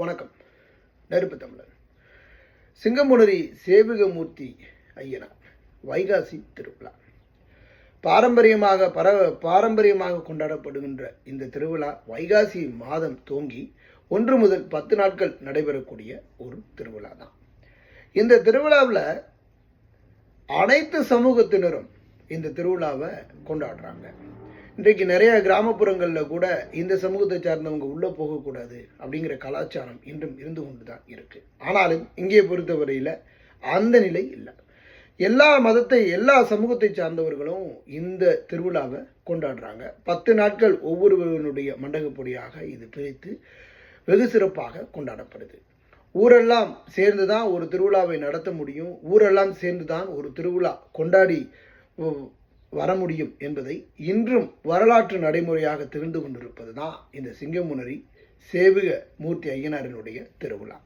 வணக்கம். நெருப்பு தமிழர். சிங்கமுனரி சேவிகமூர்த்தி ஐயனார் வைகாசி திருவிழா பாரம்பரியமாக கொண்டாடப்படுகின்ற இந்த திருவிழா வைகாசி மாதம் துவங்கி 1 முதல் 10 நாட்கள் நடைபெறக்கூடிய ஒரு திருவிழா தான். இந்த திருவிழாவில் அனைத்து சமூகத்தினரும் இந்த திருவிழாவை கொண்டாடுறாங்க. இன்றைக்கு நிறைய கிராமப்புறங்களில் கூட இந்த சமூகத்தை சார்ந்தவங்க உள்ளே போகக்கூடாது அப்படிங்கிற கலாச்சாரம் இன்றும் இருந்து கொண்டு தான் இருக்குது. ஆனாலும் இங்கே பொறுத்தவரையில் அந்த நிலை இல்லை. எல்லா எல்லா சமூகத்தை சார்ந்தவர்களும் இந்த திருவிழாவை கொண்டாடுறாங்க. 10 நாட்கள் ஒவ்வொருவருடைய மண்டகப்பொடியாக இது பிரித்து வெகு சிறப்பாக கொண்டாடப்படுது. ஊரெல்லாம் சேர்ந்து தான் ஒரு திருவிழாவை நடத்த முடியும், ஊரெல்லாம் சேர்ந்து தான் ஒரு திருவிழா கொண்டாடி வர முடியும் என்பதை இன்றும் வரலாற்று நடைமுறையாக திகழ்ந்து கொண்டிருப்பது தான் இந்த சிங்கமுனரி சேவிக மூர்த்தி ஐயனாரினுடைய திருவிழா.